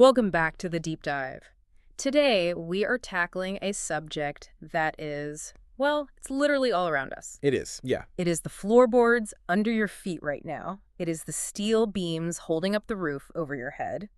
Welcome back to the deep dive. Today, we are tackling a subject that is, well, it's literally all around us. It is, yeah. It is the floorboards under your feet right now. It is the steel beams holding up the roof over your head.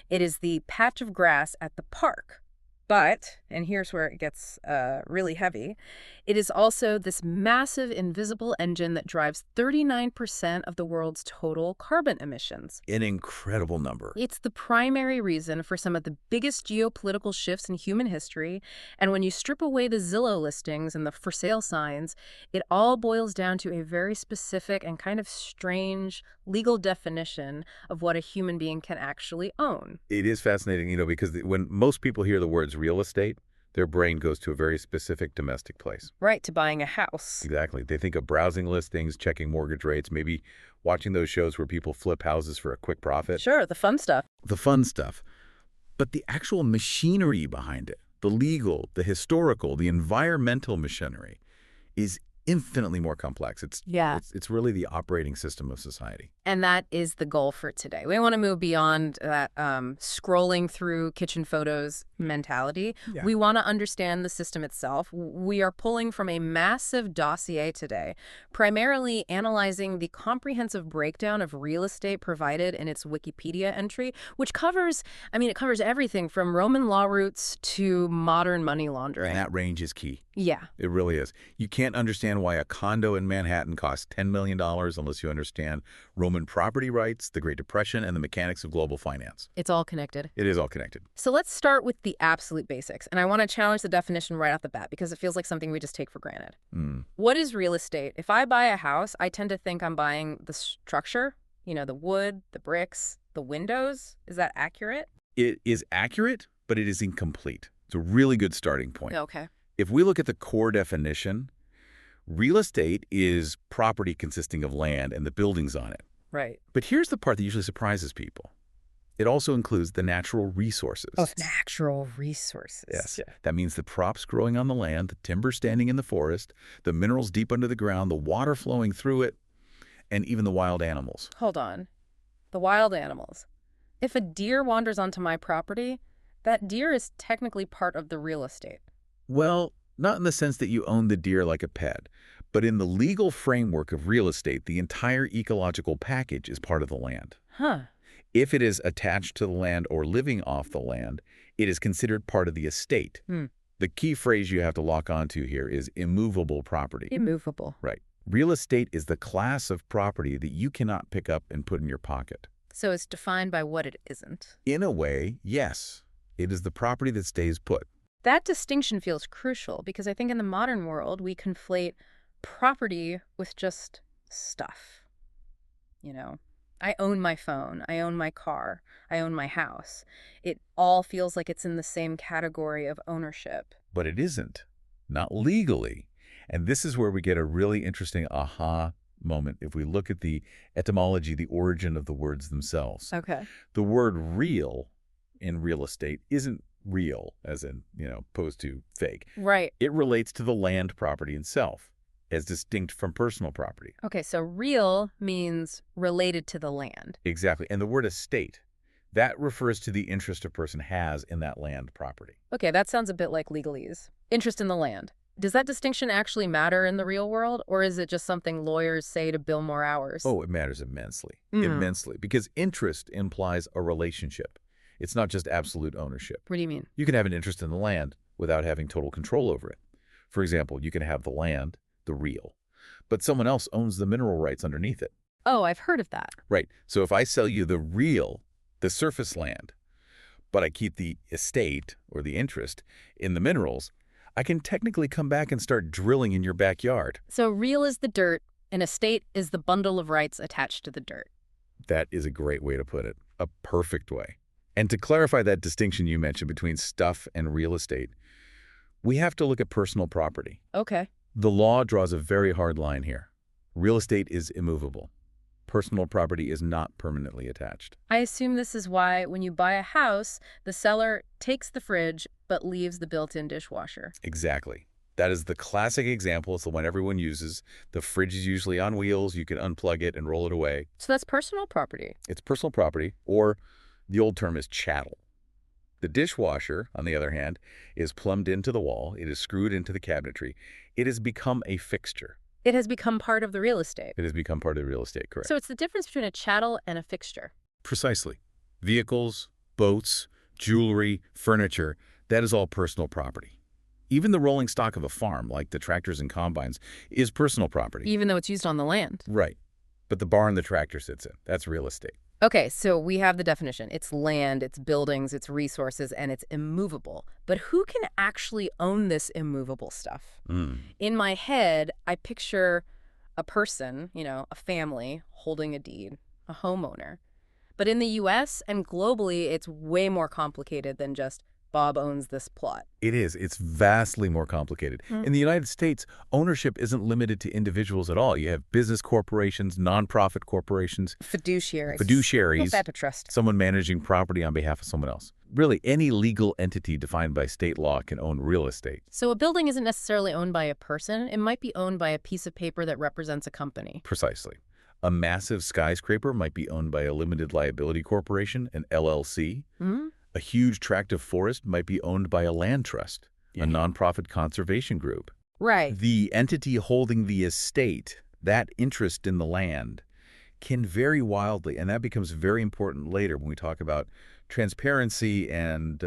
It is the patch of grass at the park. But, and here's where it gets really heavy, it is also this massive invisible engine that drives 39% of the world's total carbon emissions. An incredible number. It's the primary reason for some of the biggest geopolitical shifts in human history, and when you strip away the Zillow listings and the for sale signs, it all boils down to a very specific and kind of strange legal definition of what a human being can actually own. It is fascinating, because when most people hear the words real estate, their brain goes to a very specific domestic place. Right, to buying a house. Exactly. They think of browsing listings, checking mortgage rates, maybe watching those shows where people flip houses for a quick profit. Sure, the fun stuff. The fun stuff. But the actual machinery behind it, the legal, the historical, the environmental machinery, is infinitely more complex. It's really the operating system of society. And that is the goal for today. We want to move beyond that scrolling through kitchen photos mentality. Yeah. We want to understand the system itself. We are pulling from a massive dossier today, primarily analyzing the comprehensive breakdown of real estate provided in its Wikipedia entry, which covers everything from Roman law roots to modern money laundering. And that range is key. Yeah. It really is. You can't understand why a condo in Manhattan costs $10 million unless you understand Roman property rights, the Great Depression, and the mechanics of global finance. It's all connected. It is all connected. So let's start with the absolute basics. And I want to challenge the definition right off the bat because it feels like something we just take for granted. What is real estate? If I buy a house, I tend to think I'm buying the structure, the wood, the bricks, the windows. Is that accurate? It is accurate, but it is incomplete. It's a really good starting point. Okay. If we look at the core definition, real estate is property consisting of land and the buildings on it. Right. But here's the part that usually surprises people. It also includes the natural resources. Oh, natural resources. Yes. Yeah. That means the crops growing on the land, the timber standing in the forest, the minerals deep under the ground, the water flowing through it, and even the wild animals. Hold on. The wild animals. If a deer wanders onto my property, that deer is technically part of the real estate. Well, not in the sense that you own the deer like a pet, but in the legal framework of real estate, the entire ecological package is part of the land. Huh. If it is attached to the land or living off the land, it is considered part of the estate. The key phrase you have to lock onto here is immovable property. Immovable. Right. Real estate is the class of property that you cannot pick up and put in your pocket. So it's defined by what it isn't. In a way, yes. It is the property that stays put. That distinction feels crucial because I think in the modern world, we conflate property with just stuff. I own my phone, I own my car, I own my house. It all feels like it's in the same category of ownership. But it isn't. Not legally. And this is where we get a really interesting aha moment if we look at the etymology, the origin of the words themselves. Okay. The word real in real estate isn't real, as in, opposed to fake. Right. It relates to the land property itself, as distinct from personal property. Okay, so real means related to the land. Exactly. And the word estate, that refers to the interest a person has in that land property. Okay, that sounds a bit like legalese. Interest in the land. Does that distinction actually matter in the real world, or is it just something lawyers say to bill more hours? Oh, it matters immensely. Immensely. Because interest implies a relationship. It's not just absolute ownership. What do you mean? You can have an interest in the land without having total control over it. For example, you can have the land, the real, but someone else owns the mineral rights underneath it. Oh, I've heard of that. Right. So if I sell you the real, the surface land, but I keep the estate or the interest in the minerals, I can technically come back and start drilling in your backyard. So real is the dirt, and estate is the bundle of rights attached to the dirt. That is a great way to put it. A perfect way. And to clarify that distinction you mentioned between stuff and real estate, we have to look at personal property. Okay. The law draws a very hard line here. Real estate is immovable. Personal property is not permanently attached. I assume this is why when you buy a house, the seller takes the fridge but leaves the built-in dishwasher. Exactly. That is the classic example. It's the one everyone uses. The fridge is usually on wheels. You can unplug it and roll it away. So that's personal property. It's personal property, or the old term is chattel. The dishwasher, on the other hand, is plumbed into the wall. It is screwed into the cabinetry. It has become a fixture. It has become part of the real estate. It has become part of the real estate, correct. So it's the difference between a chattel and a fixture. Precisely. Vehicles, boats, jewelry, furniture, that is all personal property. Even the rolling stock of a farm, like the tractors and combines, is personal property. Even though it's used on the land. Right. But the barn the tractor sits in, that's real estate. Okay, so we have the definition. It's land, it's buildings, it's resources, and it's immovable. But who can actually own this immovable stuff? In my head, I picture a person, a family, holding a deed, a homeowner. But in the U.S. and globally, it's way more complicated than just Bob owns this plot. It is. It's vastly more complicated. In the United States, ownership isn't limited to individuals at all. You have business corporations, nonprofit corporations. Fiduciaries. Type of trust. Someone managing property on behalf of someone else. Really, any legal entity defined by state law can own real estate. So a building isn't necessarily owned by a person. It might be owned by a piece of paper that represents a company. Precisely. A massive skyscraper might be owned by a limited liability corporation, an LLC. A huge tract of forest might be owned by a land trust, a nonprofit conservation group. Right. The entity holding the estate, that interest in the land, can vary wildly, and that becomes very important later when we talk about transparency and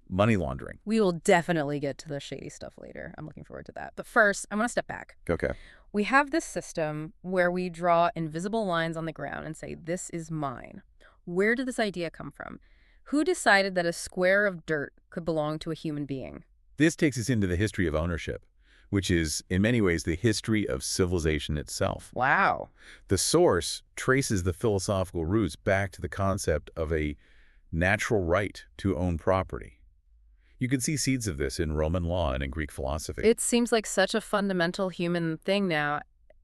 money laundering. We will definitely get to the shady stuff later. I'm looking forward to that. But first, I want to step back. Okay. We have this system where we draw invisible lines on the ground and say, this is mine. Where did this idea come from? Who decided that a square of dirt could belong to a human being? This takes us into the history of ownership, which is, in many ways, the history of civilization itself. Wow. The source traces the philosophical roots back to the concept of a natural right to own property. You can see seeds of this in Roman law and in Greek philosophy. It seems like such a fundamental human thing now.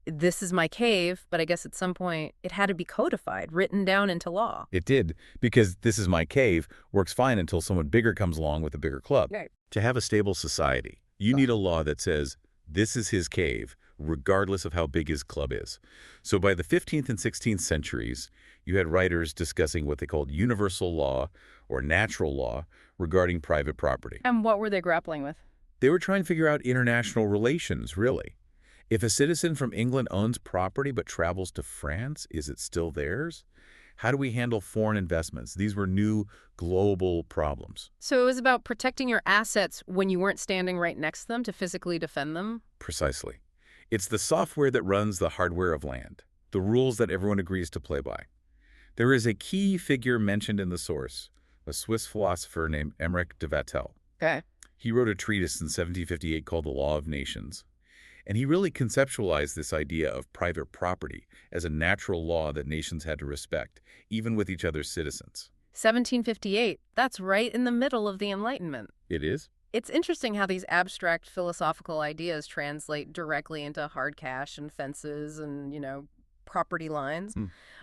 This is my cave, but I guess at some point it had to be codified, written down into law. It did, because this is my cave works fine until someone bigger comes along with a bigger club. Right. To have a stable society, you need a law that says this is his cave, regardless of how big his club is. So by the 15th and 16th centuries, you had writers discussing what they called universal law or natural law regarding private property. And what were they grappling with? They were trying to figure out international relations, really. If a citizen from England owns property but travels to France, is it still theirs? How do we handle foreign investments? These were new global problems. So it was about protecting your assets when you weren't standing right next to them to physically defend them? Precisely. It's the software that runs the hardware of land, the rules that everyone agrees to play by. There is a key figure mentioned in the source, a Swiss philosopher named Emmerich de Vattel. Okay. He wrote a treatise in 1758 called The Law of Nations. And he really conceptualized this idea of private property as a natural law that nations had to respect, even with each other's citizens. 1758. That's right in the middle of the Enlightenment. It is? It's interesting how these abstract philosophical ideas translate directly into hard cash and fences and, property lines.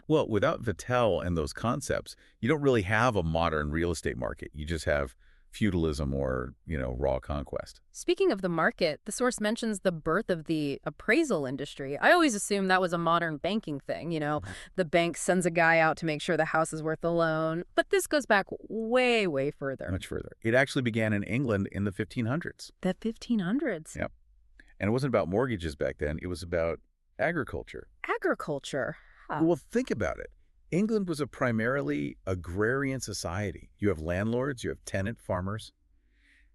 Well, without Vattel and those concepts, you don't really have a modern real estate market. You just have feudalism or, raw conquest. Speaking of the market, the source mentions the birth of the appraisal industry. I always assumed that was a modern banking thing, The bank sends a guy out to make sure the house is worth the loan. But this goes back way, way further. Much further. It actually began in England in the 1500s. The 1500s? Yep. And it wasn't about mortgages back then. It was about agriculture. Agriculture? Huh. Well, think about it. England was a primarily agrarian society. You have landlords, you have tenant farmers.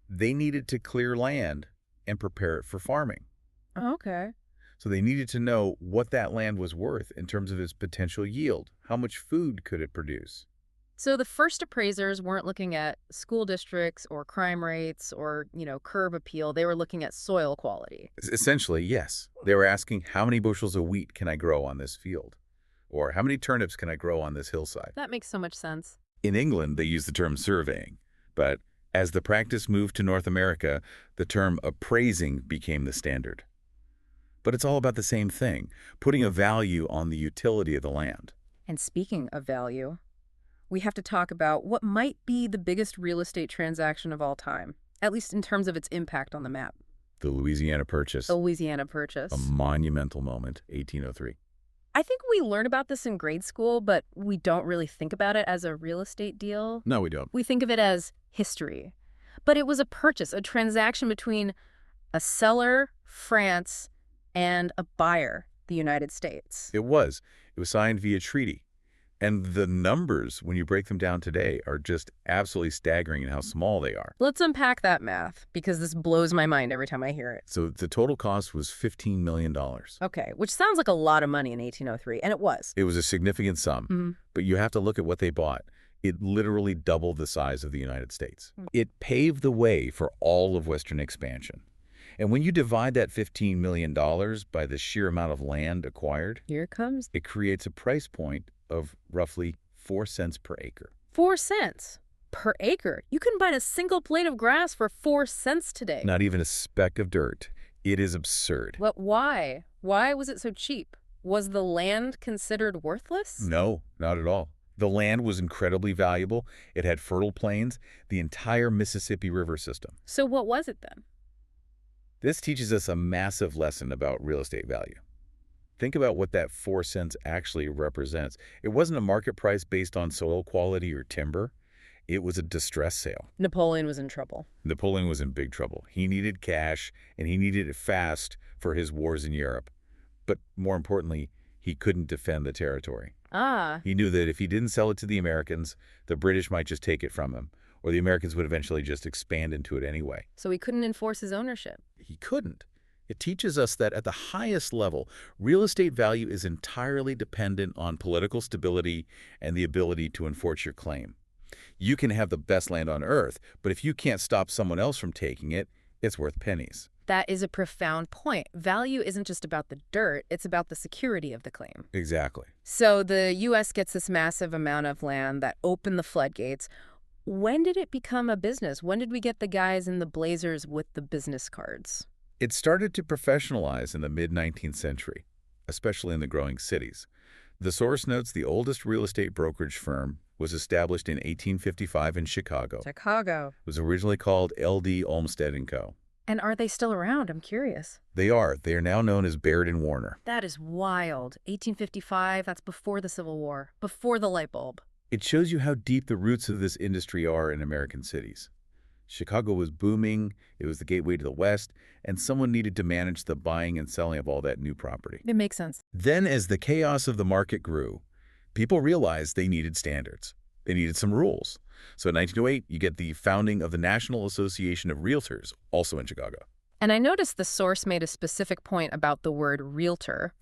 They needed to clear land and prepare it for farming. Okay. So they needed to know what that land was worth in terms of its potential yield. How much food could it produce? So the first appraisers weren't looking at school districts or crime rates or, curb appeal. They were looking at soil quality. Essentially, yes. They were asking, how many bushels of wheat can I grow on this field? Or how many turnips can I grow on this hillside? That makes so much sense. In England, they use the term surveying. But as the practice moved to North America, the term appraising became the standard. But it's all about the same thing, putting a value on the utility of the land. And speaking of value, we have to talk about what might be the biggest real estate transaction of all time, at least in terms of its impact on the map. The Louisiana Purchase. The Louisiana Purchase. A monumental moment, 1803. I think we learn about this in grade school, but we don't really think about it as a real estate deal. No, we don't. We think of it as history. But it was a purchase, a transaction between a seller, France, and a buyer, the United States. It was. It was signed via treaty. And the numbers, when you break them down today, are just absolutely staggering in how small they are. Let's unpack that math, because this blows my mind every time I hear it. So the total cost was $15 million. Okay, which sounds like a lot of money in 1803, and it was. It was a significant sum, but you have to look at what they bought. It literally doubled the size of the United States. It paved the way for all of Western expansion. And when you divide that $15 million by the sheer amount of land acquired, Here it comes. it creates a price point of roughly 4 cents per acre. 4 cents per acre. You can buy a single blade of grass for 4 cents today. Not even a speck of dirt. It is absurd. But why? Why was it so cheap? Was the land considered worthless? No, not at all. The land was incredibly valuable. It had fertile plains, the entire Mississippi River system. So what was it then? This teaches us a massive lesson about real estate value. Think about what that 4 cents actually represents. It wasn't a market price based on soil quality or timber. It was a distress sale. Napoleon was in trouble. Napoleon was in big trouble. He needed cash, and he needed it fast for his wars in Europe. But more importantly, he couldn't defend the territory. He knew that if he didn't sell it to the Americans, the British might just take it from him, or the Americans would eventually just expand into it anyway. So he couldn't enforce his ownership. He couldn't. It teaches us that at the highest level, real estate value is entirely dependent on political stability and the ability to enforce your claim. You can have the best land on earth, but if you can't stop someone else from taking it, it's worth pennies. That is a profound point. Value isn't just about the dirt, it's about the security of the claim. Exactly. So the U.S. gets this massive amount of land that opened the floodgates. When did it become a business? When did we get the guys in the blazers with the business cards? It started to professionalize in the mid-19th century, especially in the growing cities. The source notes the oldest real estate brokerage firm was established in 1855 in Chicago. Chicago. It was originally called L.D. Olmsted & Co. And are they still around? I'm curious. They are. They are now known as Baird & Warner. That is wild. 1855, that's before the Civil War, before the light bulb. It shows you how deep the roots of this industry are in American cities. Chicago was booming, it was the gateway to the West, and someone needed to manage the buying and selling of all that new property. It makes sense. Then, as the chaos of the market grew, people realized they needed standards. They needed some rules. So in 1908, you get the founding of the National Association of Realtors, also in Chicago. And I noticed the source made a specific point about the word realtor.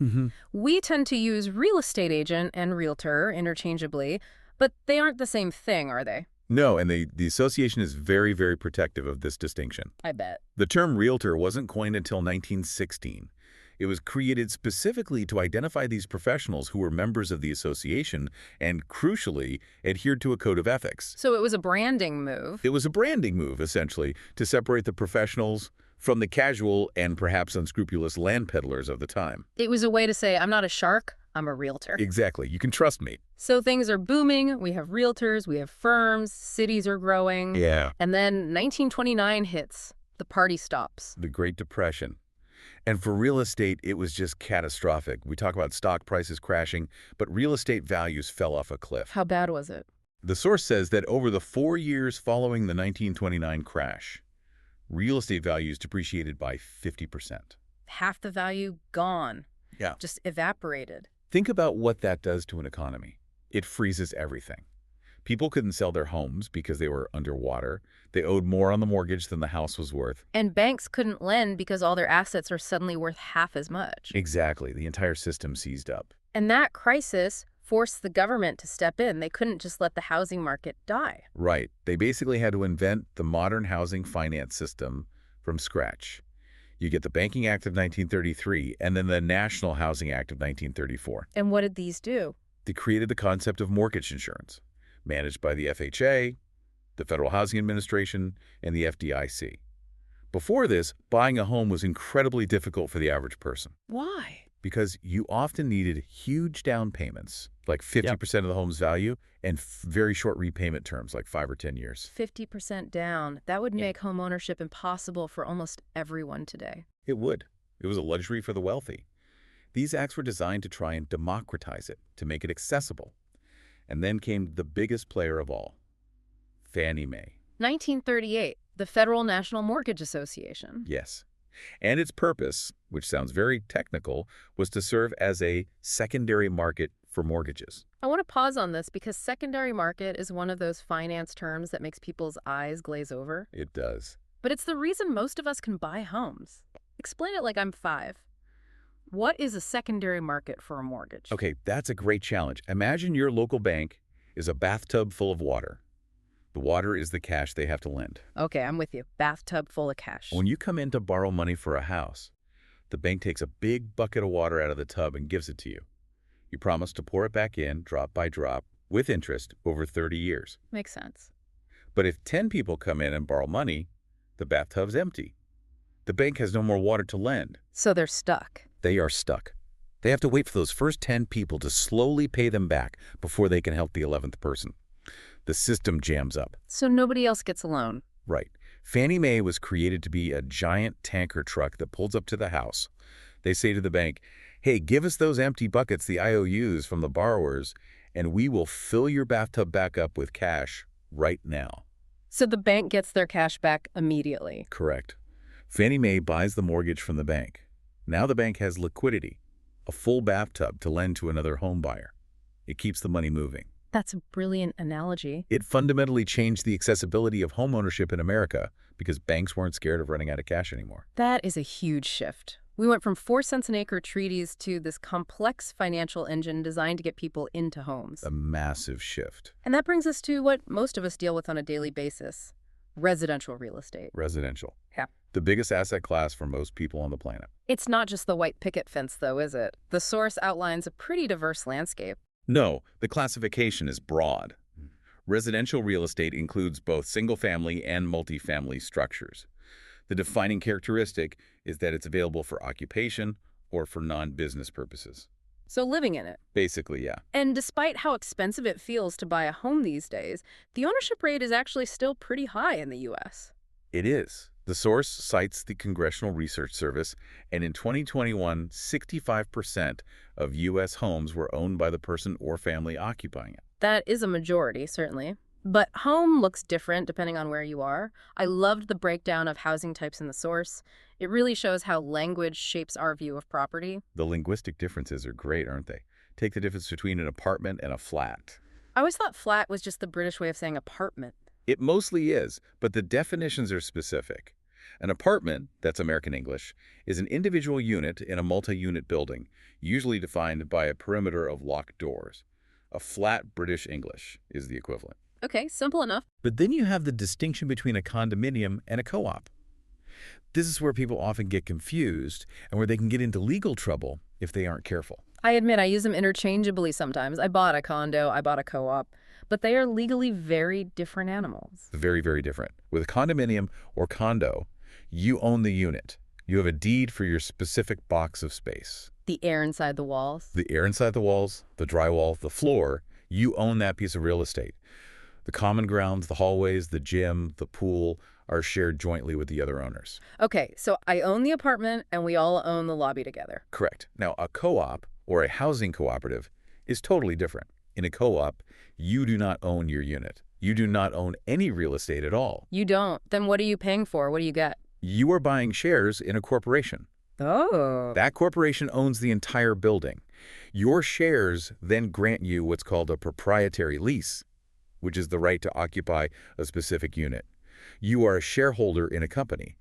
We tend to use real estate agent and realtor interchangeably, but they aren't the same thing, are they? No, and the association is very, very protective of this distinction. I bet. The term realtor wasn't coined until 1916. It was created specifically to identify these professionals who were members of the association and, crucially, adhered to a code of ethics. So it was a branding move. It was a branding move, essentially, to separate the professionals from the casual and perhaps unscrupulous land peddlers of the time. It was a way to say, I'm not a shark, I'm a realtor. Exactly. You can trust me. So things are booming. We have realtors, we have firms, cities are growing. Yeah. And then 1929 hits. The party stops. The Great Depression. And for real estate, it was just catastrophic. We talk about stock prices crashing, but real estate values fell off a cliff. How bad was it? The source says that over the 4 years following the 1929 crash, real estate values depreciated by 50%. Half the value gone. Yeah. Just evaporated. Think about what that does to an economy. It freezes everything. People couldn't sell their homes because they were underwater. They owed more on the mortgage than the house was worth. And banks couldn't lend because all their assets are suddenly worth half as much. Exactly. The entire system seized up. And that crisis forced the government to step in. They couldn't just let the housing market die. Right. They basically had to invent the modern housing finance system from scratch. You get the Banking Act of 1933 and then the National Housing Act of 1934. And what did these do? They created the concept of mortgage insurance, managed by the FHA, the Federal Housing Administration, and the FDIC. Before this, buying a home was incredibly difficult for the average person. Why? Because you often needed huge down payments, like 50% of the home's value, and very short repayment terms, like 5 or 10 years. 50% down. That would make home ownership impossible for almost everyone today. It would. It was a luxury for the wealthy. These acts were designed to try and democratize it, to make it accessible. And then came the biggest player of all, Fannie Mae. 1938, the Federal National Mortgage Association. Yes. And its purpose, which sounds very technical, was to serve as a secondary market for mortgages. I want to pause on this because secondary market is one of those finance terms that makes people's eyes glaze over. It does. But it's the reason most of us can buy homes. Explain it like I'm 5. What is a secondary market for a mortgage? Okay, that's a great challenge. Imagine your local bank is a bathtub full of water. The water is the cash they have to lend. Okay, I'm with you. Bathtub full of cash. When you come in to borrow money for a house, the bank takes a big bucket of water out of the tub and gives it to you. You promise to pour it back in, drop by drop, with interest over 30 years. Makes sense. But if 10 people come in and borrow money, the bathtub's empty. The bank has no more water to lend. So they're stuck. They are stuck. They have to wait for those first 10 people to slowly pay them back before they can help the 11th person. The system jams up. So nobody else gets a loan. Right. Fannie Mae was created to be a giant tanker truck that pulls up to the house. They say to the bank, hey, give us those empty buckets, the IOUs from the borrowers, and we will fill your bathtub back up with cash right now. So the bank gets their cash back immediately. Correct. Fannie Mae buys the mortgage from the bank. Now the bank has liquidity, a full bathtub to lend to another home buyer. It keeps the money moving. That's a brilliant analogy. It fundamentally changed the accessibility of homeownership in America because banks weren't scared of running out of cash anymore. That is a huge shift. We went from 4 cents an acre treaties to this complex financial engine designed to get people into homes. A massive shift. And that brings us to what most of us deal with on a daily basis, residential real estate. Residential. Yeah. The biggest asset class for most people on the planet. It's not just the white picket fence, though, is it? The source outlines a pretty diverse landscape. No, the classification is broad. Residential real estate includes both single-family and multifamily structures. The defining characteristic is that it's available for occupation or for non-business purposes. So living in it. Basically, yeah. And despite how expensive it feels to buy a home these days, the ownership rate is actually still pretty high in the U.S. It is. The source cites the Congressional Research Service, and in 2021, 65% of U.S. homes were owned by the person or family occupying it. That is a majority, certainly. But home looks different depending on where you are. I loved the breakdown of housing types in the source. It really shows how language shapes our view of property. The linguistic differences are great, aren't they? Take the difference between an apartment and a flat. I always thought flat was just the British way of saying apartment. It mostly is, but the definitions are specific. An apartment, that's American English, is an individual unit in a multi-unit building, usually defined by a perimeter of locked doors. A flat British English is the equivalent. Okay, simple enough. But then you have the distinction between a condominium and a co-op. This is where people often get confused and where they can get into legal trouble if they aren't careful. I admit I use them interchangeably sometimes. I bought a condo, I bought a co-op, but they are legally very different animals. Very, very different. With a condominium or condo, you own the unit. You have a deed for your specific box of space. The air inside the walls. The air inside the walls, the drywall, the floor, you own that piece of real estate. The common grounds, the hallways, the gym, the pool are shared jointly with the other owners. Okay, so I own the apartment and we all own the lobby together. Correct. Now, a co-op or a housing cooperative is totally different. In a co-op, you do not own your unit. You do not own any real estate at all. You don't? Then what are you paying for? What do you get? You are buying shares in a corporation. Oh. That corporation owns the entire building. Your shares then grant you what's called a proprietary lease, which is the right to occupy a specific unit. You are a shareholder in a company,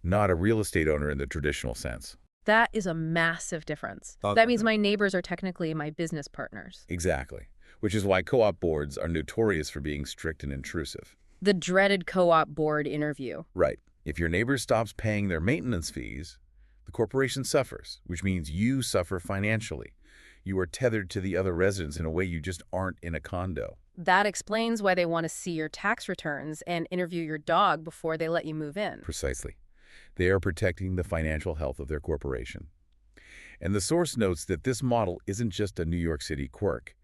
not a real estate owner in the traditional sense. That is a massive difference. That means my neighbors are technically my business partners. Exactly, which is why co-op boards are notorious for being strict and intrusive. The dreaded co-op board interview. Right. If your neighbor stops paying their maintenance fees, the corporation suffers, which means you suffer financially. You are tethered to the other residents in a way you just aren't in a condo. That explains why they want to see your tax returns and interview your dog before they let you move in. Precisely. They are protecting the financial health of their corporation. And the source notes that this model isn't just a New York City quirk.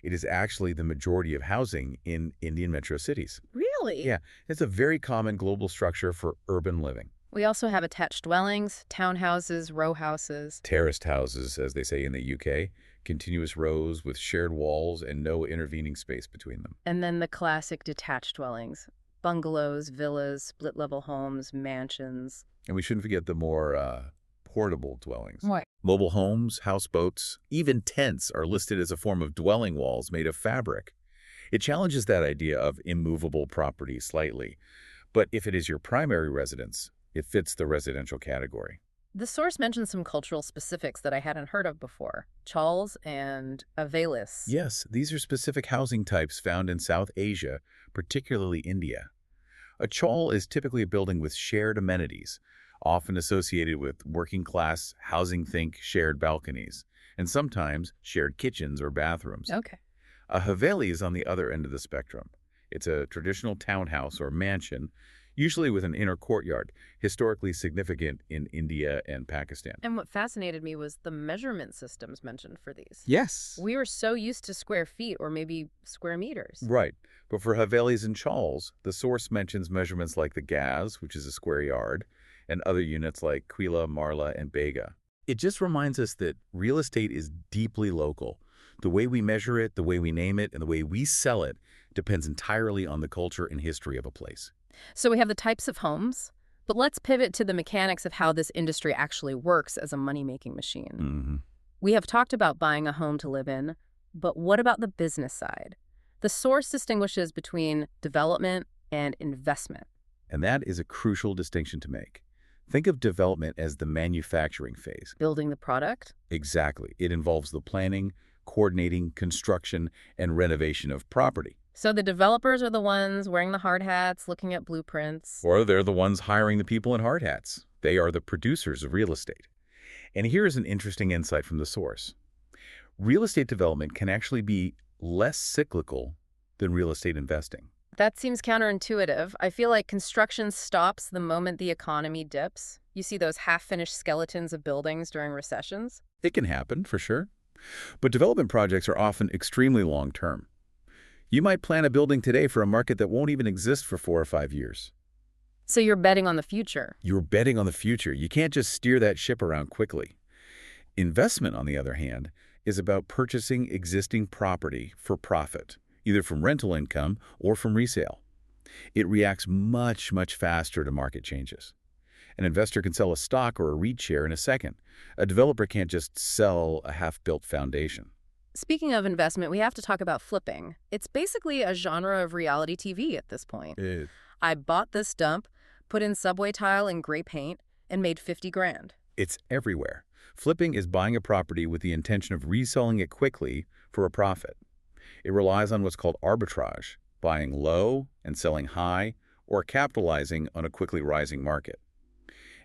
It is actually the majority of housing in Indian metro cities. Really? Yeah, it's a very common global structure for urban living. We also have attached dwellings, townhouses, row houses. Terraced houses, as they say in the UK, continuous rows with shared walls and no intervening space between them. And then the classic detached dwellings, bungalows, villas, split-level homes, mansions. And we shouldn't forget the more portable dwellings. What? Mobile homes, houseboats, even tents are listed as a form of dwelling walls made of fabric. It challenges that idea of immovable property slightly. But if it is your primary residence, it fits the residential category. The source mentions some cultural specifics that I hadn't heard of before. Chawls and avelis. Yes, these are specific housing types found in South Asia, particularly India. A chawl is typically a building with shared amenities, often associated with working-class housing. Think shared balconies, and sometimes shared kitchens or bathrooms. Okay. A haveli is on the other end of the spectrum. It's a traditional townhouse or mansion, usually with an inner courtyard, historically significant in India and Pakistan. And what fascinated me was the measurement systems mentioned for these. Yes. We were so used to square feet or maybe square meters. Right. But for havelis and chawls, the source mentions measurements like the gaz, which is a square yard, and other units like quila, marla, and bega. It just reminds us that real estate is deeply local. The way we measure it, the way we name it, and the way we sell it depends entirely on the culture and history of a place. So we have the types of homes, but let's pivot to the mechanics of how this industry actually works as a money-making machine. Mm-hmm. We have talked about buying a home to live in, but what about the business side? The source distinguishes between development and investment. And that is a crucial distinction to make. Think of development as the manufacturing phase. Building the product? Exactly. It involves the planning, coordinating, construction, and renovation of property. So the developers are the ones wearing the hard hats, looking at blueprints. Or they're the ones hiring the people in hard hats. They are the producers of real estate. And here is an interesting insight from the source. Real estate development can actually be less cyclical than real estate investing. That seems counterintuitive. I feel like construction stops the moment the economy dips. You see those half-finished skeletons of buildings during recessions? It can happen, for sure. But development projects are often extremely long-term. You might plan a building today for a market that won't even exist for 4 or 5 years. So you're betting on the future. You're betting on the future. You can't just steer that ship around quickly. Investment, on the other hand, is about purchasing existing property for profit, either from rental income or from resale. It reacts much, much faster to market changes. An investor can sell a stock or a REIT share in a second. A developer can't just sell a half-built foundation. Speaking of investment, we have to talk about flipping. It's basically a genre of reality TV at this point. I bought this dump, put in subway tile and gray paint, and made 50 grand. It's everywhere. Flipping is buying a property with the intention of reselling it quickly for a profit. It relies on what's called arbitrage, buying low and selling high, or capitalizing on a quickly rising market.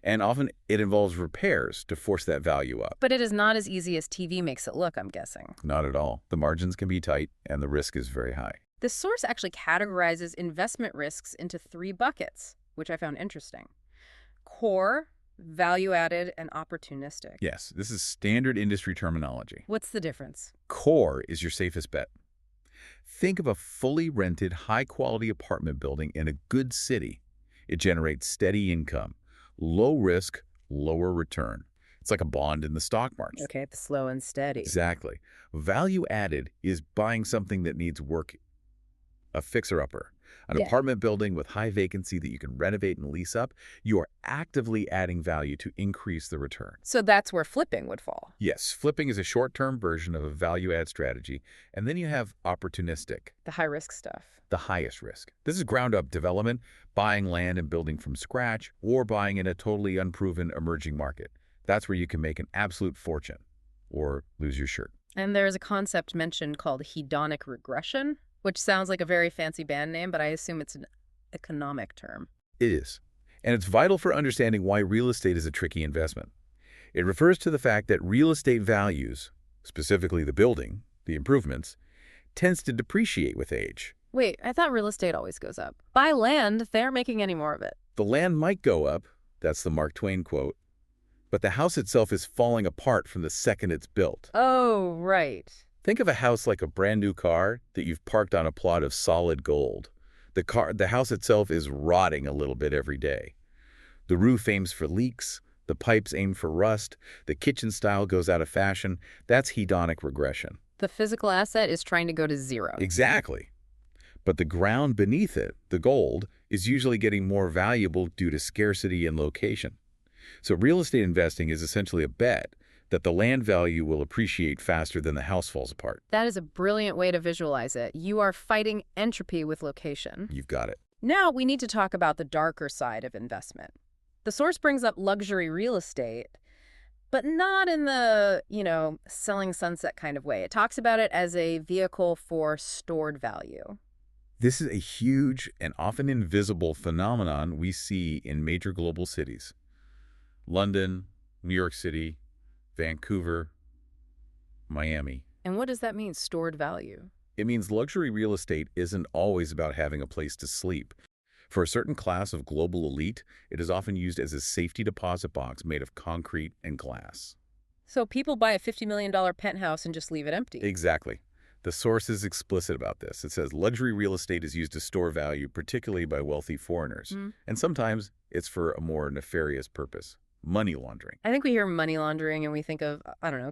And often it involves repairs to force that value up. But it is not as easy as TV makes it look, I'm guessing. Not at all. The margins can be tight and the risk is very high. The source actually categorizes investment risks into 3 buckets, which I found interesting. Core, value-added, and opportunistic. Yes, this is standard industry terminology. What's the difference? Core is your safest bet. Think of a fully rented, high-quality apartment building in a good city. It generates steady income. Low risk, lower return. It's like a bond in the stock market. Okay, the slow and steady. Exactly. Value added is buying something that needs work, a fixer-upper. An apartment building with high vacancy that you can renovate and lease up. You are actively adding value to increase the return. So that's where flipping would fall. Yes, flipping is a short-term version of a value-add strategy. And then you have opportunistic. The high-risk stuff. The highest risk. This is ground-up development, buying land and building from scratch, or buying in a totally unproven emerging market. That's where you can make an absolute fortune or lose your shirt. And there's a concept mentioned called hedonic regression, which sounds like a very fancy band name, but I assume it's an economic term. It is. And it's vital for understanding why real estate is a tricky investment. It refers to the fact that real estate values, specifically the building, the improvements, tends to depreciate with age. Wait, I thought real estate always goes up. Buy land, they aren't making any more of it. The land might go up, that's the Mark Twain quote, but the house itself is falling apart from the second it's built. Oh, right. Think of a house like a brand new car that you've parked on a plot of solid gold. The house itself is rotting a little bit every day. The roof aims for leaks, the pipes aim for rust, the kitchen style goes out of fashion. That's hedonic regression. The physical asset is trying to go to zero. Exactly. But the ground beneath it, the gold, is usually getting more valuable due to scarcity and location. So real estate investing is essentially a bet that the land value will appreciate faster than the house falls apart. That is a brilliant way to visualize it. You are fighting entropy with location. You've got it. Now we need to talk about the darker side of investment. The source brings up luxury real estate, but not in the, selling sunset kind of way. It talks about it as a vehicle for stored value. This is a huge and often invisible phenomenon we see in major global cities. London, New York City, Vancouver, Miami. And what does that mean, stored value? It means luxury real estate isn't always about having a place to sleep. For a certain class of global elite, it is often used as a safety deposit box made of concrete and glass. So people buy a $50 million penthouse and just leave it empty. Exactly. The source is explicit about this. It says luxury real estate is used to store value, particularly by wealthy foreigners. And sometimes it's for a more nefarious purpose. Money laundering. I think we hear money laundering and we think of,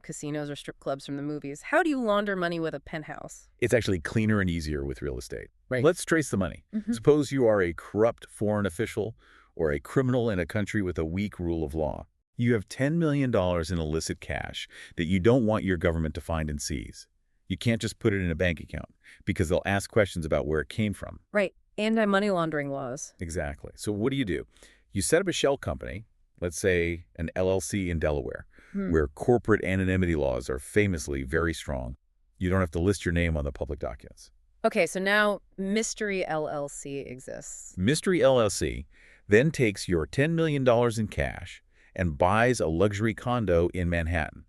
casinos or strip clubs from the movies. How do you launder money with a penthouse? It's actually cleaner and easier with real estate. Right. Let's trace the money. Suppose you are a corrupt foreign official or a criminal in a country with a weak rule of law. You have $10 million in illicit cash that you don't want your government to find and seize. You can't just put it in a bank account because they'll ask questions about where it came from. Right. Anti-money laundering laws. Exactly. So what do? You set up a shell company, let's say an LLC in Delaware, where corporate anonymity laws are famously very strong. You don't have to list your name on the public documents. Okay, so now Mystery LLC exists. Mystery LLC then takes your $10 million in cash and buys a luxury condo in Manhattan.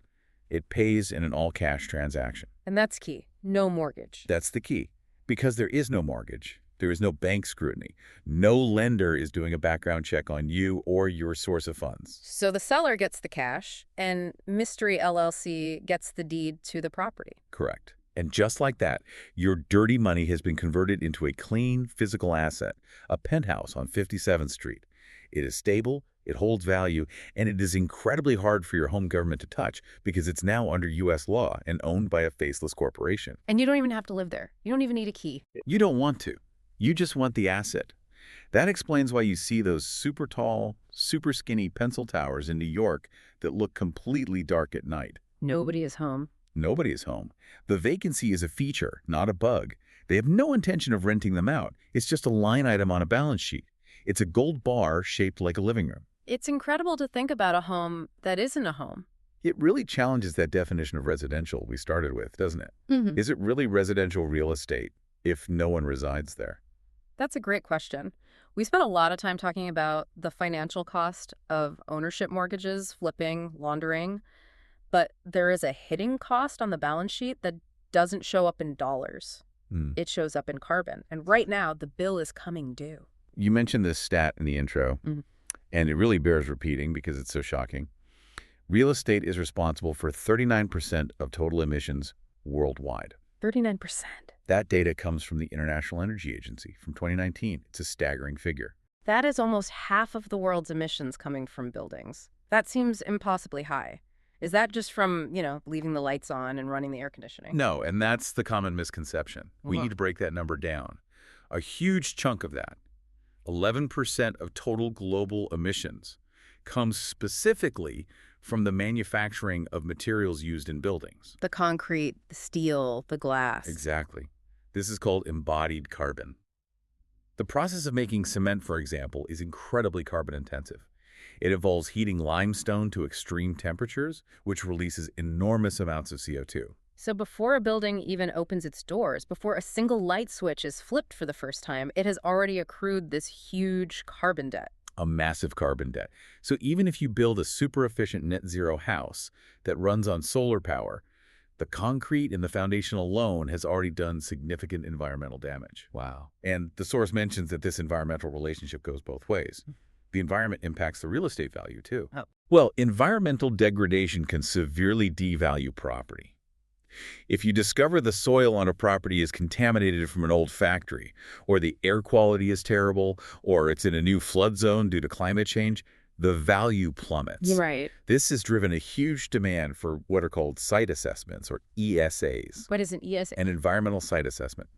It pays in an all-cash transaction. And that's key. No mortgage. That's the key. Because there is no mortgage. There is no bank scrutiny. No lender is doing a background check on you or your source of funds. So the seller gets the cash, and Mystery LLC gets the deed to the property. Correct. And just like that, your dirty money has been converted into a clean physical asset, a penthouse on 57th Street. It is stable, it holds value, and it is incredibly hard for your home government to touch because it's now under U.S. law and owned by a faceless corporation. And you don't even have to live there. You don't even need a key. You don't want to. You just want the asset. That explains why you see those super tall, super skinny pencil towers in New York that look completely dark at night. Nobody is home. Nobody is home. The vacancy is a feature, not a bug. They have no intention of renting them out. It's just a line item on a balance sheet. It's a gold bar shaped like a living room. It's incredible to think about a home that isn't a home. It really challenges that definition of residential we started with, doesn't it? Is it really residential real estate if no one resides there? That's a great question. We spent a lot of time talking about the financial cost of ownership mortgages, flipping, laundering, but there is a hidden cost on the balance sheet that doesn't show up in dollars. It shows up in carbon. And right now, the bill is coming due. You mentioned this stat in the intro, and it really bears repeating because it's so shocking. Real estate is responsible for 39% of total emissions worldwide. 39%. That data comes from the International Energy Agency from 2019. It's a staggering figure. That is almost half of the world's emissions coming from buildings. That seems impossibly high. Is that just from, leaving the lights on and running the air conditioning? No, and that's the common misconception. We need to break that number down. A huge chunk of that, 11% of total global emissions, comes specifically from the manufacturing of materials used in buildings. The concrete, the steel, the glass. Exactly. This is called embodied carbon. The process of making cement, for example, is incredibly carbon intensive. It involves heating limestone to extreme temperatures, which releases enormous amounts of CO2. So before a building even opens its doors, before a single light switch is flipped for the first time, it has already accrued this huge carbon debt. A massive carbon debt. So even if you build a super efficient net zero house that runs on solar power, the concrete in the foundation alone has already done significant environmental damage. Wow. And the source mentions that this environmental relationship goes both ways. The environment impacts the real estate value too. Oh. Well, environmental degradation can severely devalue property. If you discover the soil on a property is contaminated from an old factory, or the air quality is terrible, or it's in a new flood zone due to climate change, the value plummets. Right. This has driven a huge demand for what are called site assessments, or ESAs. What is an ESA? An environmental site assessment.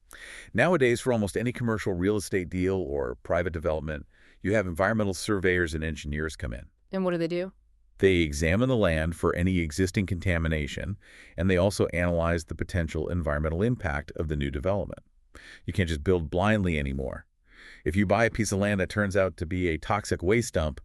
Nowadays, for almost any commercial real estate deal or private development, you have environmental surveyors and engineers come in. And what do? They examine the land for any existing contamination, and they also analyze the potential environmental impact of the new development. You can't just build blindly anymore. If you buy a piece of land that turns out to be a toxic waste dump,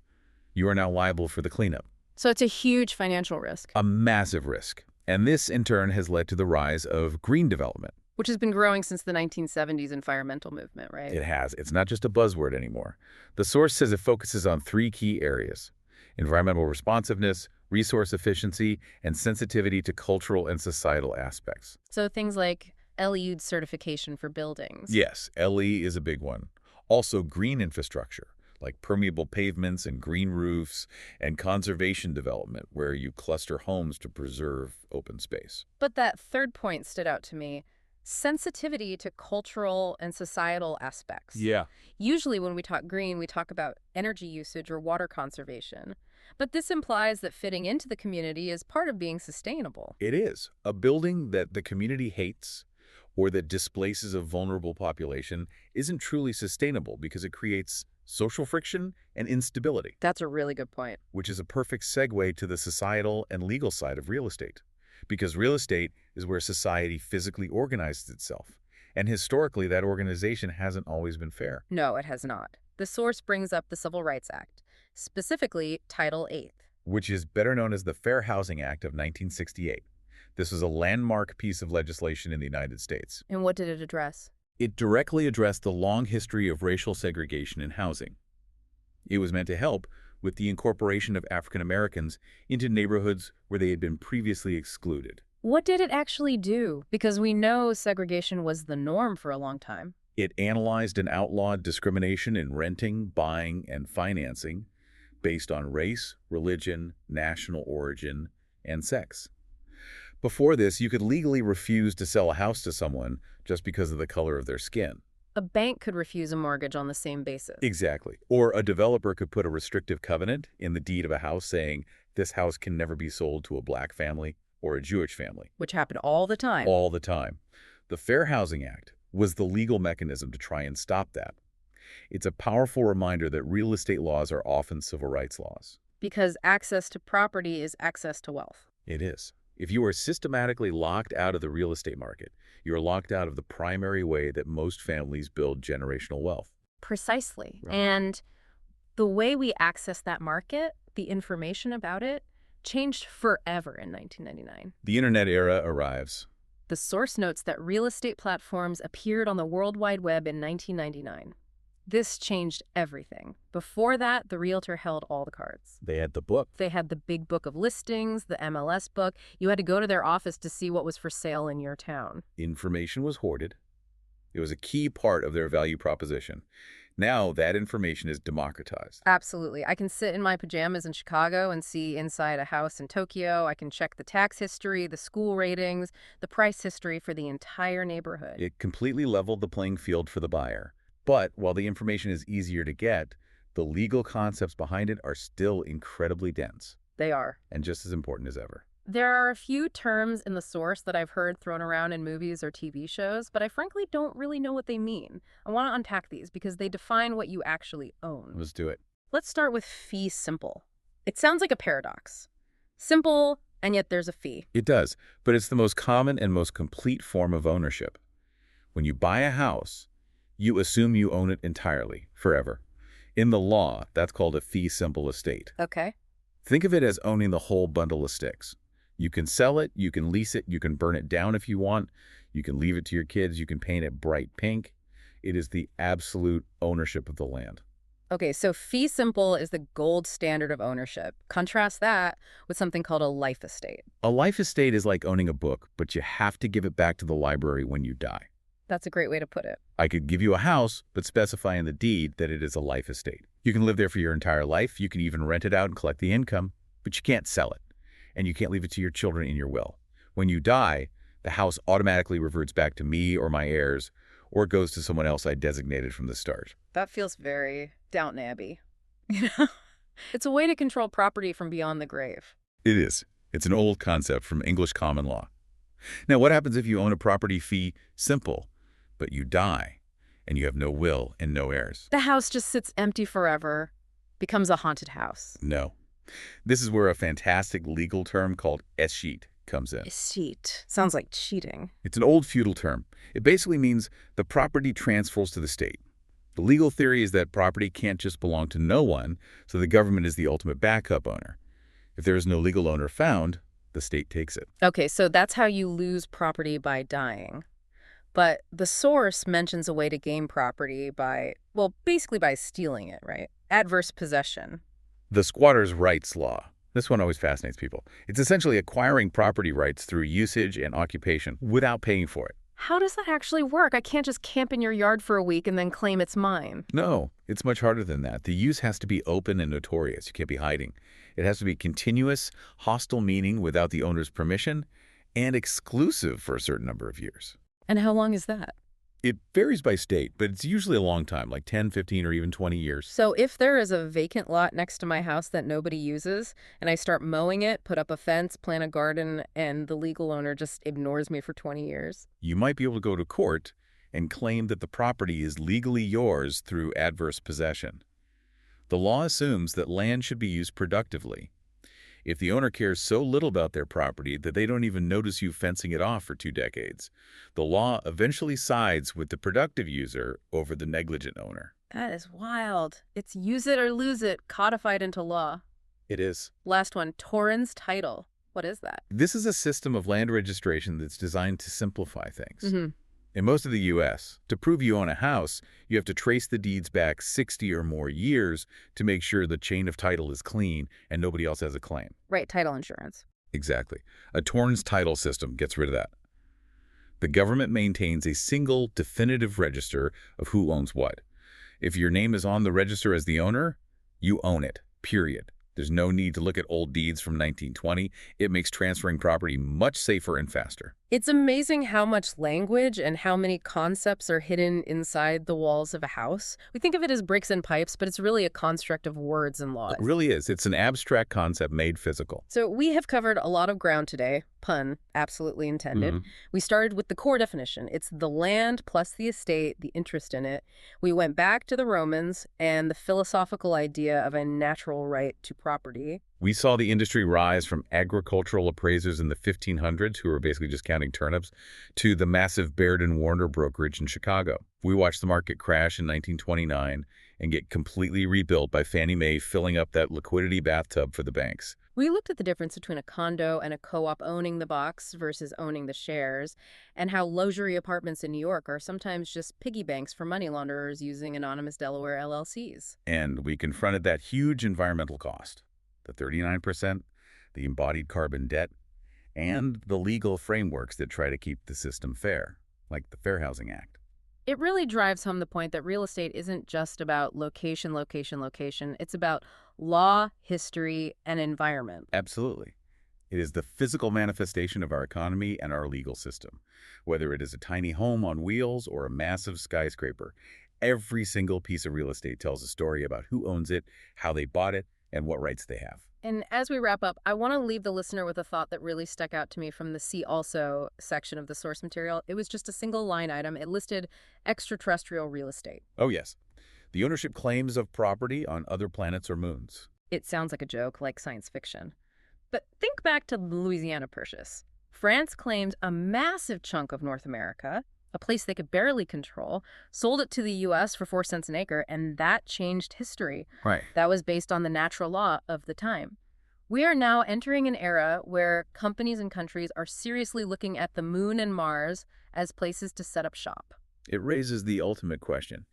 you are now liable for the cleanup. So it's a huge financial risk. A massive risk. And this, in turn, has led to the rise of green development. Which has been growing since the 1970s environmental movement, right? It has. It's not just a buzzword anymore. The source says it focuses on 3 key areas: environmental responsiveness, resource efficiency, and sensitivity to cultural and societal aspects. So things like LEED certification for buildings. Yes, LE is a big one. Also green infrastructure, like permeable pavements and green roofs, and conservation development, where you cluster homes to preserve open space. But that third point stood out to me: sensitivity to cultural and societal aspects. Yeah. Usually when we talk green, we talk about energy usage or water conservation. But this implies that fitting into the community is part of being sustainable. It is. A building that the community hates or that displaces a vulnerable population isn't truly sustainable because it creates social friction and instability. That's a really good point. Which is a perfect segue to the societal and legal side of real estate. Because real estate is where society physically organizes itself. And historically, that organization hasn't always been fair. No, it has not. The source brings up the Civil Rights Act, specifically Title VIII. Which is better known as the Fair Housing Act of 1968. This was a landmark piece of legislation in the United States. And what did it address? It directly addressed the long history of racial segregation in housing. It was meant to help with the incorporation of African Americans into neighborhoods where they had been previously excluded. What did it actually do? Because we know segregation was the norm for a long time. It analyzed and outlawed discrimination in renting, buying, and financing based on race, religion, national origin, and sex. Before this, you could legally refuse to sell a house to someone just because of the color of their skin. A bank could refuse a mortgage on the same basis. Exactly. Or a developer could put a restrictive covenant in the deed of a house saying this house can never be sold to a black family or a Jewish family. Which happened all the time. All the time. The Fair Housing Act was the legal mechanism to try and stop that. It's a powerful reminder that real estate laws are often civil rights laws. Because access to property is access to wealth. It is. If you are systematically locked out of the real estate market, you're locked out of the primary way that most families build generational wealth. Precisely. Right. And the way we access that market, the information about it, changed forever in 1999. The internet era arrives. The source notes that real estate platforms appeared on the World Wide Web in 1999. This changed everything. Before that, the realtor held all the cards. They had the book. They had the big book of listings, the MLS book. You had to go to their office to see what was for sale in your town. Information was hoarded. It was a key part of their value proposition. Now that information is democratized. Absolutely. I can sit in my pajamas in Chicago and see inside a house in Tokyo. I can check the tax history, the school ratings, the price history for the entire neighborhood. It completely leveled the playing field for the buyer. But while the information is easier to get, the legal concepts behind it are still incredibly dense. They are. And just as important as ever. There are a few terms in the source that I've heard thrown around in movies or TV shows, but I frankly don't really know what they mean. I want to unpack these because they define what you actually own. Let's do it. Let's start with fee simple. It sounds like a paradox. Simple, and yet there's a fee. It does, but it's the most common and most complete form of ownership. When you buy a house, you assume you own it entirely, forever. In the law, that's called a fee simple estate. Okay. Think of it as owning the whole bundle of sticks. You can sell it, you can lease it, you can burn it down if you want, you can leave it to your kids, you can paint it bright pink. It is the absolute ownership of the land. Okay, so fee simple is the gold standard of ownership. Contrast that with something called a life estate. A life estate is like owning a book, but you have to give it back to the library when you die. That's a great way to put it. I could give you a house, but specify in the deed that it is a life estate. You can live there for your entire life. You can even rent it out and collect the income, but you can't sell it. And you can't leave it to your children in your will. When you die, The house automatically reverts back to me or my heirs, or it goes to someone else I designated from the start. That feels very Downton Abbey. You know? It's a way to control property from beyond the grave. It is. It's an old concept from English common law. Now, what happens if you own a property fee simple, but you die, and you have no will and no heirs? The house just sits empty forever, becomes a haunted house. No. This is where a fantastic legal term called escheat comes in. Escheat. Sounds like cheating. It's an old feudal term. It basically means the property transfers to the state. The legal theory is that property can't just belong to no one, so the government is the ultimate backup owner. If there is no legal owner found, the state takes it. Okay, so that's how you lose property by dying. But the source mentions a way to gain property by, well, basically by stealing it, right? Adverse possession. The squatter's rights law. This one always fascinates people. It's essentially acquiring property rights through usage and occupation without paying for it. How does that actually work? I can't just camp in your yard for a week and then claim it's mine. No, it's much harder than that. The use has to be open and notorious. You can't be hiding. It has to be continuous, hostile meaning without the owner's permission, and exclusive for a certain number of years. And how long is that? It varies by state, but it's usually a long time, like 10, 15, or even 20 years. So if there is a vacant lot next to my house that nobody uses, and I start mowing it, put up a fence, plant a garden, and the legal owner just ignores me for 20 years? You might be able to go to court and claim that the property is legally yours through adverse possession. The law assumes that land should be used productively. If the owner cares so little about their property that they don't even notice you fencing it off for 2 decades, the law eventually sides with the productive user over the negligent owner. That is wild. It's use it or lose it, codified into law. It is. Last one, Torrens title. What is that? This is a system of land registration that's designed to simplify things. Mm-hmm. In most of the U.S., to prove you own a house, you have to trace the deeds back 60 or more years to make sure the chain of title is clean and nobody else has a claim. Right, title insurance. Exactly. A Torrens title system gets rid of that. The government maintains a single definitive register of who owns what. If your name is on the register as the owner, you own it, period. There's no need to look at old deeds from 1920. It makes transferring property much safer and faster. It's amazing how much language and how many concepts are hidden inside the walls of a house. We think of it as bricks and pipes, but it's really a construct of words and laws. It really is. It's an abstract concept made physical. So we have covered a lot of ground today, pun absolutely intended. Mm-hmm. We started with the core definition. It's the land plus the estate, the interest in it. We went back to the Romans and the philosophical idea of a natural right to property. We saw the industry rise from agricultural appraisers in the 1500s, who were basically just counting turnips, to the massive Baird and Warner brokerage in Chicago. We watched the market crash in 1929 and get completely rebuilt by Fannie Mae filling up that liquidity bathtub for the banks. We looked at the difference between a condo and a co-op owning the box versus owning the shares, and how luxury apartments in New York are sometimes just piggy banks for money launderers using anonymous Delaware LLCs. And we confronted that huge environmental cost. The 39%, the embodied carbon debt, and the legal frameworks that try to keep the system fair, like the Fair Housing Act. It really drives home the point that real estate isn't just about location, location, location. It's about law, history, and environment. Absolutely. It is the physical manifestation of our economy and our legal system. Whether it is a tiny home on wheels or a massive skyscraper, every single piece of real estate tells a story about who owns it, how they bought it, and what rights they have. And as we wrap up, I want to leave the listener with a thought that really stuck out to me from the See Also section of the source material. It was just a single line item. It listed extraterrestrial real estate. Oh, yes. The ownership claims of property on other planets or moons. It sounds like a joke, like science fiction. But think back to the Louisiana Purchase. France claimed a massive chunk of North America, a place they could barely control, sold it to the U.S. for 4 cents an acre, and that changed history. Right. That was based on the natural law of the time. We are now entering an era where companies and countries are seriously looking at the moon and Mars as places to set up shop. It raises the ultimate question.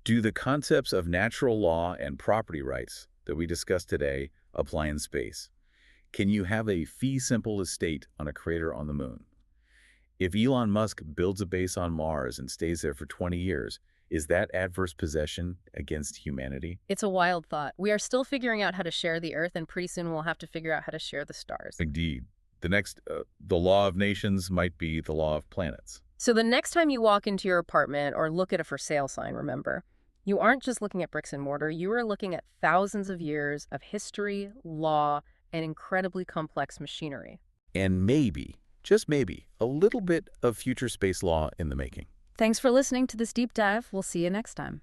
Do the concepts of natural law and property rights that we discussed today apply in space? Can you have a fee simple estate on a crater on the moon? If Elon Musk builds a base on Mars and stays there for 20 years, is that adverse possession against humanity? It's a wild thought. We are still figuring out how to share the Earth, and pretty soon we'll have to figure out how to share the stars. Indeed. The next, the law of nations might be the law of planets. So the next time you walk into your apartment or look at a for sale sign, remember, you aren't just looking at bricks and mortar. You are looking at thousands of years of history, law, and incredibly complex machinery. And maybe, just maybe, a little bit of future space law in the making. Thanks for listening to this deep dive. We'll see you next time.